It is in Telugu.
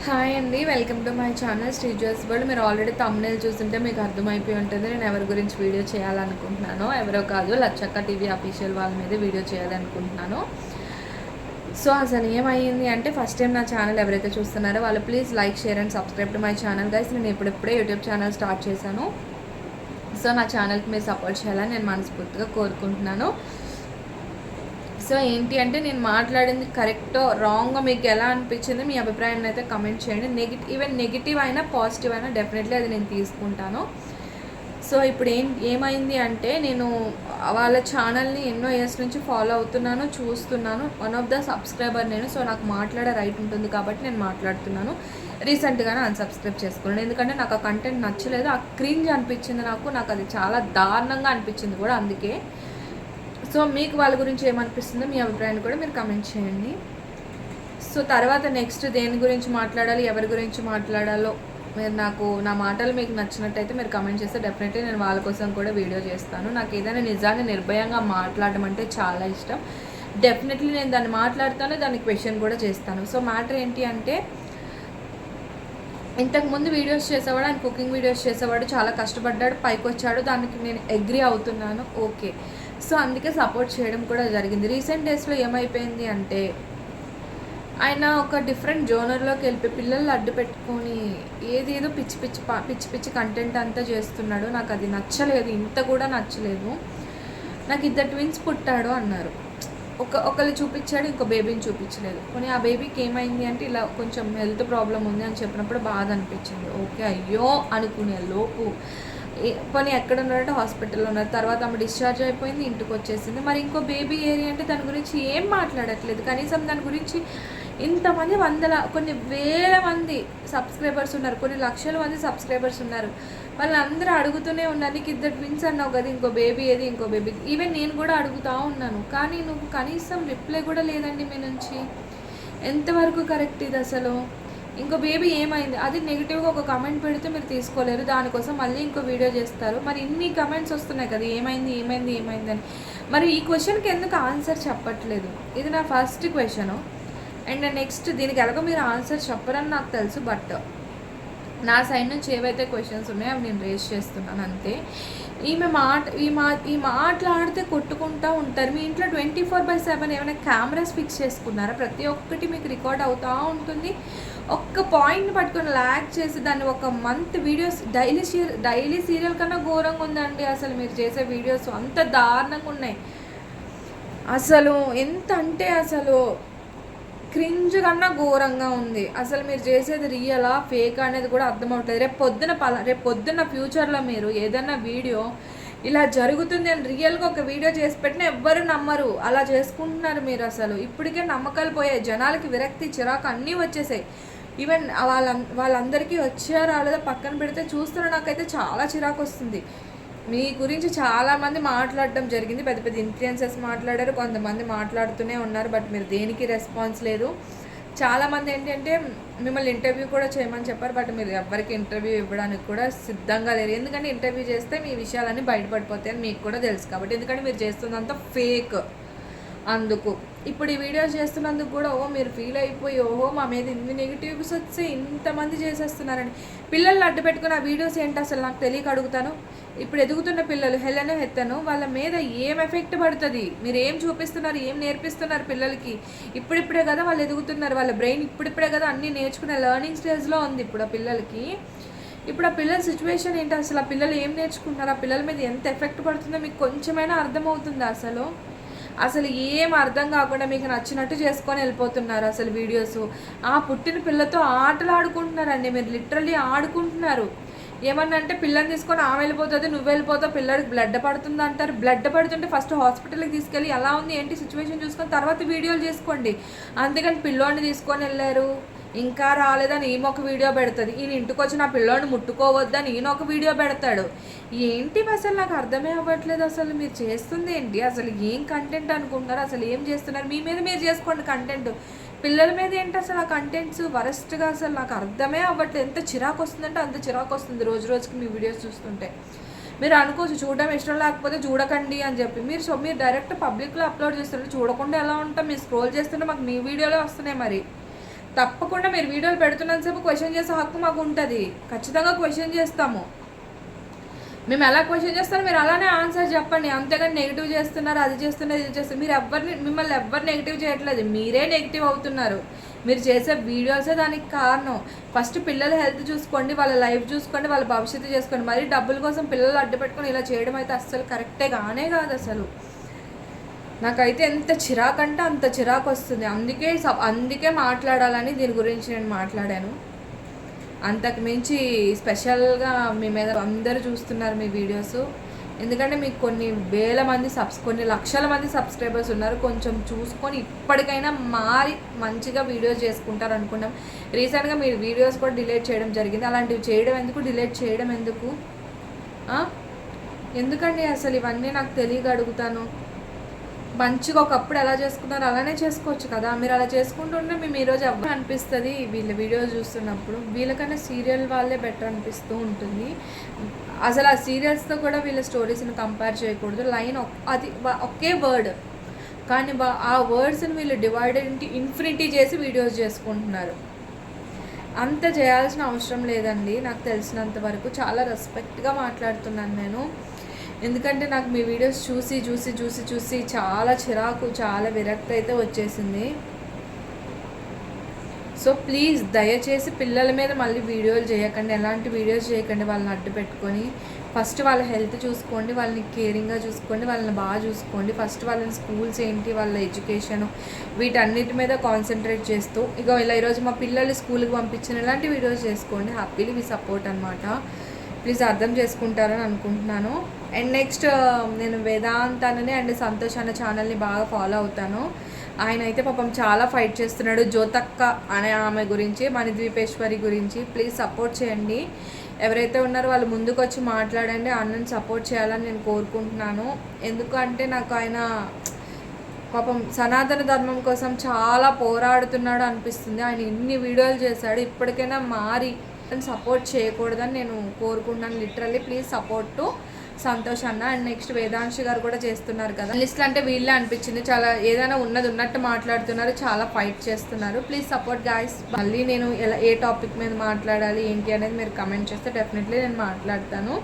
హాయ్ అండి, welcome to my channel Srija's world. మీరు ఆల్రెడీ థంబ్నెయిల్ చూస్తుంటే మీకు అర్థమైపోయి ఉంటుంది నేను ఎవరి గురించి వీడియో చేయాలనుకుంటున్నానో. ఎవరో కాదు, లచ్చక్క టీవీ అఫీషియల్ వాళ్ళ మీద వీడియో చేయాలనుకుంటున్నాను. సో అసలు ఏమైంది అంటే, ఫస్ట్ టైం నా ఛానల్ ఎవరైతే చూస్తున్నారో వాళ్ళు please like, share and subscribe to my channel guys. నేను ఇప్పుడిప్పుడే యూట్యూబ్ ఛానల్ స్టార్ట్ చేశాను. సో నా ఛానల్కి మీరు సపోర్ట్ చేయాలని నేను మనస్ఫూర్తిగా కోరుకుంటున్నాను. సో ఏంటి అంటే, నేను మాట్లాడింది కరెక్టో రాంగో మీకు ఎలా అనిపించింది మీ అభిప్రాయాన్ని అయితే కమెంట్ చేయండి. ఈవెన్ నెగిటివ్ అయినా పాజిటివ్ అయినా డెఫినెట్లీ అది నేను తీసుకుంటాను. సో ఇప్పుడు ఏమైంది అంటే, నేను వాళ్ళ ఛానల్ని ఎన్నో ఇయర్స్ నుంచి ఫాలో అవుతున్నాను, చూస్తున్నాను. వన్ ఆఫ్ ద సబ్స్క్రైబర్ నేను. సో నాకు మాట్లాడే రైట్ ఉంటుంది కాబట్టి నేను మాట్లాడుతున్నాను. రీసెంట్గానే అన్సబ్స్క్రైబ్ చేసుకున్నాను, ఎందుకంటే నాకు ఆ కంటెంట్ నచ్చలేదు, ఆ క్రింజ్ అనిపించింది నాకు అది చాలా దారుణంగా అనిపించింది కూడా. అందుకే సో మీకు వాళ్ళ గురించి ఏమనిపిస్తుందో మీ అభిప్రాయాన్ని కూడా మీరు కమెంట్ చేయండి. సో తర్వాత నెక్స్ట్ దేని గురించి మాట్లాడాలి, ఎవరి గురించి మాట్లాడాలో మీరు నా మాటలు మీకు నచ్చినట్టయితే మీరు కమెంట్ చేస్తే డెఫినెట్లీ నేను వాళ్ళ కోసం కూడా వీడియో చేస్తాను. నాకు ఏదైనా నిజాన్ని నిర్భయంగా మాట్లాడడం అంటే చాలా ఇష్టం. డెఫినెట్లీ నేను దాన్ని మాట్లాడతాను, దాన్ని క్వశ్చన్ కూడా చేస్తాను. సో మ్యాటర్ ఏంటి అంటే, ఇంతకుముందు వీడియోస్ చేసేవాడు, ఆయన కుకింగ్ వీడియోస్ చేసేవాడు, చాలా కష్టపడ్డాడు, పైకి వచ్చాడు, దానికి నేను అగ్రీ అవుతున్నాను, ఓకే. సో అందుకే సపోర్ట్ చేయడం కూడా జరిగింది. రీసెంట్ డేస్లో ఏమైపోయింది అంటే, ఆయన ఒక డిఫరెంట్ జోనర్లోకి వెళ్ళిపోయి పిల్లలు అడ్డు పెట్టుకొని ఏదేదో పిచ్చి పిచ్చి కంటెంట్ అంతా చేస్తున్నాడు. నాకు అది నచ్చలేదు, ఇంత కూడా నచ్చలేదు. నాకు 2 ట్విన్స్ పుట్టాడు అన్నారు, ఒకళ్ళు చూపించాడు, ఇంకో బేబీని చూపించలేదు. కొన్ని ఆ బేబీకి ఏమైంది అంటే, ఇలా కొంచెం హెల్త్ ప్రాబ్లం ఉంది అని చెప్పినప్పుడు బాధ అనిపించింది. ఓకే, అయ్యో అనుకునే లోపు పోనీ ఎక్కడ ఉన్నారంటే హాస్పిటల్లో ఉన్నారు. తర్వాత ఆమె డిశ్చార్జ్ అయిపోయింది, ఇంటికి వచ్చేసింది. మరి ఇంకో బేబీ ఏరియా అంటే దాని గురించి ఏం మాట్లాడట్లేదు. కనీసం దాని గురించి ఇంతమంది కొన్ని వేల మంది సబ్స్క్రైబర్స్ ఉన్నారు, కొన్ని లక్షల మంది సబ్స్క్రైబర్స్ ఉన్నారు. వాళ్ళందరూ అడుగుతూనే ఉన్నారు, నీకు 2 ట్విన్స్ అన్నావు కదా, ఇంకో బేబీ ఏది, ఇంకో బేబీ. ఈవెన్ నేను కూడా అడుగుతూ ఉన్నాను, కానీ నువ్వు కనీసం రిప్లై కూడా లేదండి మీ నుంచి. ఎంతవరకు కరెక్ట్ ఇది అసలు? ఇంకో బేబీ ఏమైంది, అది నెగిటివ్గా ఒక కమెంట్ పెడితే మీరు తీసుకోలేరు, దానికోసం మళ్ళీ ఇంకో వీడియో చేస్తారు. మరి ఇన్ని కమెంట్స్ వస్తున్నాయి కదా, ఏమైంది అని. మరి ఈ క్వశ్చన్కి ఎందుకు ఆన్సర్ చెప్పట్లేదు? ఇది నా ఫస్ట్ క్వశ్చను. అండ్ నెక్స్ట్, దీనికి ఎలాగో మీరు ఆన్సర్ చెప్పరని నాకు తెలుసు, బట్ నా సైడ్ నుంచి ఏవైతే క్వశ్చన్స్ ఉన్నాయో అవి నేను రేస్ చేస్తున్నాను అంతే. ఈ మాట్లాడితే కొట్టుకుంటూ ఉంటారు. మీ ఇంట్లో 24/7 ఏమైనా కెమెరాస్ ఫిక్స్ చేసుకున్నారా? ప్రతి ఒక్కటి మీకు రికార్డ్ అవుతూ ఉంటుంది. ఒక్క పాయింట్ని పట్టుకొని ల్యాగ్ చేసి దాన్ని ఒక మంత్ వీడియోస్ డైలీ సీరియల్ కన్నా ఘోరంగా ఉందండి అసలు మీరు చేసే వీడియోస్. అంత దారుణంగా ఉన్నాయి అసలు. ఎంత అంటే అసలు క్రింజ్ కన్నా ఘోరంగా ఉంది అసలు. మీరు చేసేది రియలా ఫేక్ అనేది కూడా అర్థమవుతుంది. రేపు పొద్దున్న ఫ్యూచర్లో మీరు ఏదైనా వీడియో ఇలా జరుగుతుంది అని రియల్గా ఒక వీడియో చేసి పెట్టినా ఎవ్వరు నమ్మరు. అలా చేసుకుంటున్నారు మీరు అసలు. ఇప్పటికే నమ్మకాలు పోయాయి, జనాలకి విరక్తి, చిరాకు అన్నీ వచ్చేసాయి. ఈవెన్ వాళ్ళందరికీ వచ్చా రాలేదో పక్కన పెడితే చూస్తున్న నాకైతే చాలా చిరాకు వస్తుంది. మీ గురించి చాలామంది మాట్లాడడం జరిగింది, పెద్ద పెద్ద ఇన్ఫ్లుయెన్సర్స్ మాట్లాడారు, కొంతమంది మాట్లాడుతూనే ఉన్నారు, బట్ మీరు దేనికి రెస్పాన్స్ లేదు. చాలామంది ఏంటంటే మిమ్మల్ని ఇంటర్వ్యూ కూడా చేయమని చెప్పారు, బట్ మీరు ఎవరికి ఇంటర్వ్యూ ఇవ్వడానికి కూడా సిద్ధంగా లేరు. ఎందుకంటే ఇంటర్వ్యూ చేస్తే మీ విషయాలన్నీ బయటపడిపోతాయని మీకు కూడా తెలుసు కాబట్టి. ఎందుకంటే మీరు చేస్తున్నంత ఫేక్. అందుకు ఇప్పుడు ఈ వీడియోస్ చేస్తున్నందుకు కూడా మీరు ఫీల్ అయిపోయి మా మీద ఇన్ని నెగిటివ్స్ వచ్చి ఇంతమంది చేసేస్తున్నారని పిల్లల్ని అడ్డు పెట్టుకుని ఆ వీడియోస్ ఏంటి అసలు నాకు తెలియక అడుగుతాను. ఇప్పుడు ఎదుగుతున్న పిల్లలు హెత్తను వాళ్ళ మీద ఏం ఎఫెక్ట్ పడుతుంది? మీరు ఏం చూపిస్తున్నారు, ఏం నేర్పిస్తున్నారు పిల్లలకి? ఇప్పుడిప్పుడే కదా వాళ్ళు ఎదుగుతున్నారు, వాళ్ళ బ్రెయిన్ ఇప్పుడిప్పుడే కదా అన్నీ నేర్చుకునే లెర్నింగ్ స్టేజ్లో ఉంది ఇప్పుడు ఆ పిల్లలకి. ఇప్పుడు ఆ పిల్లల సిచ్యువేషన్ ఏంటి అసలు? ఆ పిల్లలు ఏం నేర్చుకుంటున్నారు, ఆ పిల్లల మీద ఎంత ఎఫెక్ట్ పడుతుందో మీకు కొంచెమైనా అర్థమవుతుందా అసలు ఏం అర్థం కాకుండా మీకు నచ్చినట్టు చేసుకొని వెళ్ళిపోతున్నారు అసలు వీడియోస్. ఆ పుట్టిన పిల్లతో ఆటలు ఆడుకుంటున్నారండి మీరు, లిటరల్లీ ఆడుకుంటున్నారు. ఏమన్నా అంటే పిల్లని తీసుకొని ఆమె వెళ్ళిపోతుంది, నువ్వు వెళ్ళిపోతావు, పిల్లడికి బ్లడ్ పడుతుంది అంటారు. బ్లడ్ పడుతుంటే ఫస్ట్ హాస్పిటల్కి తీసుకెళ్ళి ఎలా ఉంది ఏంటి సిచ్యువేషన్ చూసుకొని తర్వాత వీడియోలు చేసుకోండి. అంతేకాని పిల్లోడిని తీసుకొని వెళ్ళారు, ఇంకా రాలేదని ఈమె ఒక వీడియో పెడుతుంది, ఈయన ఇంటికి వచ్చి నా పిల్లోడిని ముట్టుకోవద్దని ఈయన ఒక వీడియో పెడతాడు. ఏంటి అసలు నాకు అర్థమే అవ్వట్లేదు. అసలు మీరు చేస్తుంది ఏంటి? అసలు ఏం కంటెంట్ అనుకుంటున్నారు? అసలు ఏం చేస్తున్నారు? మీ మీద మీరు చేసుకోండి కంటెంట్, పిల్లల మీద ఏంటి అసలు ఆ కంటెంట్స్ వరస్ట్గా? అసలు నాకు అర్థమే అవ్వట్లేదు. ఎంత చిరాకు వస్తుందంటే అంత చిరాకు వస్తుంది రోజు రోజుకి మీ వీడియోస్ చూస్తుంటే. మీరు అనుకోవచ్చు చూడడం ఇష్టం లేకపోతే చూడకండి అని చెప్పి, మీరు డైరెక్ట్ పబ్లిక్లో అప్లోడ్ చేస్తుంటే చూడకుండా ఎలా ఉంటాం? మీరు స్క్రోల్ చేస్తుంటే మాకు మీ వీడియోలో వస్తున్నాయి. మరి తప్పకుండా మీరు వీడియోలు పెడుతున్నంతసేపు క్వశ్చన్ చేసే హక్కు మాకు ఉంటుంది. ఖచ్చితంగా క్వశ్చన్ చేస్తాము. మేము ఎలా క్వశ్చన్ చేస్తారో మీరు అలానే ఆన్సర్ చెప్పండి. అంతేగాని నెగిటివ్ చేస్తున్నారు, అది చేస్తున్నారు, ఇది చేస్తున్నారు. మీరు మిమ్మల్ని ఎవ్వరు నెగిటివ్ చేయట్లేదు, మీరే నెగిటివ్ అవుతున్నారు. మీరు చేసే వీడియోసే దానికి కారణం. ఫస్ట్ పిల్లల హెల్త్ చూసుకోండి, వాళ్ళ లైఫ్ చూసుకోండి, వాళ్ళ భవిష్యత్తు చేసుకోండి. మరి డబ్బుల కోసం పిల్లలు అడ్డు పెట్టుకొని ఇలా చేయడం అయితే అస్సలు కరెక్టే కానే కాదు అసలు. నాకైతే ఎంత చిరాకు అంటే అంత చిరాకు వస్తుంది. అందుకే మాట్లాడాలని దీని గురించి నేను మాట్లాడాను. అంతకు మించి స్పెషల్గా మీ మీద అందరూ చూస్తున్నారు మీ వీడియోస్. ఎందుకంటే మీకు కొన్ని లక్షల మంది సబ్స్క్రైబర్స్ ఉన్నారు. కొంచెం చూసుకొని ఇప్పటికైనా మారి మంచిగా వీడియోస్ చేసుకుంటారు అనుకున్నాం. రీసెంట్గా మీరు వీడియోస్ కూడా డిలీట్ చేయడం జరిగింది. అలాంటివి చేయడం ఎందుకు, డిలీట్ చేయడం ఎందుకు, ఎందుకండి అసలు ఇవన్నీ నాకు తెలియక అడుగుతాను. మంచిగా ఒకప్పుడు ఎలా చేసుకున్నారో అలానే చేసుకోవచ్చు కదా. మీరు అలా చేసుకుంటుంటే మేము ఈరోజు అవ్వ అనిపిస్తుంది. వీళ్ళ వీడియోస్ చూస్తున్నప్పుడు వీళ్ళకన్నా సీరియల్ వాళ్ళే బెటర్ అనిపిస్తూ ఉంటుంది. అసలు ఆ సీరియల్స్తో కూడా వీళ్ళ స్టోరీస్ని కంపేర్ చేయకూడదు. లైన్ అది ఒకే వర్డ్, కానీ ఆ వర్డ్స్ని వీళ్ళు డివైడెడ్ ఇంటూ ఇన్ఫినిటీ చేసి వీడియోస్ చేసుకుంటున్నారు. అంత చేయాల్సిన అవసరం లేదండి. నాకు తెలిసినంత వరకు చాలా రెస్పెక్ట్గా మాట్లాడుతున్నాను నేను. ఎందుకంటే నాకు మీ వీడియోస్ చూసి చూసి చూసి చూసి చాలా చిరాకు, చాలా విరక్తి అయితే వచ్చేసింది. సో ప్లీజ్ దయచేసి పిల్లల మీద మళ్ళీ వీడియోలు చేయకండి, ఎలాంటి వీడియోస్ చేయకండి. వాళ్ళని అడ్డు పెట్టుకొని ఫస్ట్ వాళ్ళ హెల్త్ చూసుకోండి, వాళ్ళని కేరింగ్గా చూసుకోండి, వాళ్ళని బాగా చూసుకోండి. ఫస్ట్ వాళ్ళని స్కూల్స్ ఏంటి, వాళ్ళ ఎడ్యుకేషను, వీటన్నిటి మీద కాన్సన్ట్రేట్ చేస్తూ ఇలా ఈరోజు మా పిల్లలు స్కూల్కి పంపించిన ఇలాంటి వీడియోస్ చేసుకోండి. హ్యాపీలీ వి సపోర్ట్ అనమాట. ప్లీజ్ అర్థం చేసుకుంటారని అనుకుంటున్నాను. అండ్ నెక్స్ట్ నేను వేదాంతానని అండ్ సంతోష్ అన్న ఛానల్ని బాగా ఫాలో అవుతాను. ఆయన అయితే పాపం చాలా ఫైట్ చేస్తున్నాడు జ్యోతక్క అనే ఆమె గురించి, మణిద్వీపేశ్వరి గురించి. ప్లీజ్ సపోర్ట్ చేయండి. ఎవరైతే ఉన్నారో వాళ్ళు ముందుకు వచ్చి మాట్లాడండి. అన్నని సపోర్ట్ చేయాలని నేను కోరుకుంటున్నాను. ఎందుకంటే నాకు ఆయన పాపం సనాతన ధర్మం కోసం చాలా పోరాడుతున్నాడు అనిపిస్తుంది. ఆయన ఇన్ని వీడియోలు చేశాడు, ఇప్పటికైనా మారి సపోర్ట్ చేయకూడదని నేను కోరుకుంటున్నాను. Literally please support to Santosh అన్న. అండ్ నెక్స్ట్ వేదాంశి గారు కూడా చేస్తున్నారు కదా. లిస్ట్లో అంటే వీళ్ళే అనిపించింది. చాలా ఏదైనా ఉన్నట్టు మాట్లాడుతున్నారు, చాలా ఫైట్ చేస్తున్నారు. Please support guys. మళ్ళీ నేను ఏ టాపిక్ మీద మాట్లాడాలి ఏంటి అనేది మీరు కమెంట్ చేస్తే డెఫినెట్లీ నేను మాట్లాడతాను.